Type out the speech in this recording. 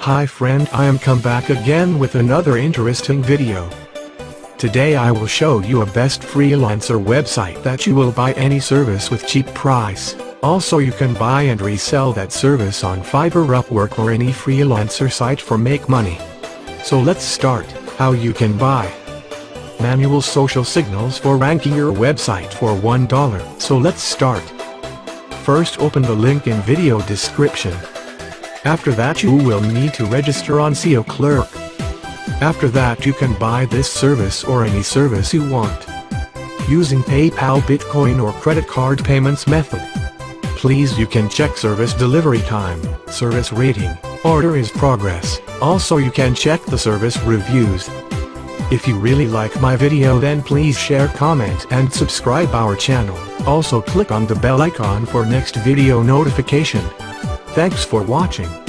Hi friend, I am come back again with another interesting video. Today I will show you a best freelancer website that you will buy any service with cheap price. Also you can buy and resell that service on Fiverr, Upwork or any freelancer site for make money. So let's start. How you can buy manual social signals for ranking your website for $1. So let's start. First open the link in video description. After that you will need to register on SoundCloud. After that you can buy this service or any service you want using PayPal, Bitcoin or credit card payments method. Please you can check service delivery time, service rating, order is progress. Also you can check the service reviews. If you really like my video then please share, comment and subscribe our channel. Also click on the bell icon for next video notification. Thanks for watching.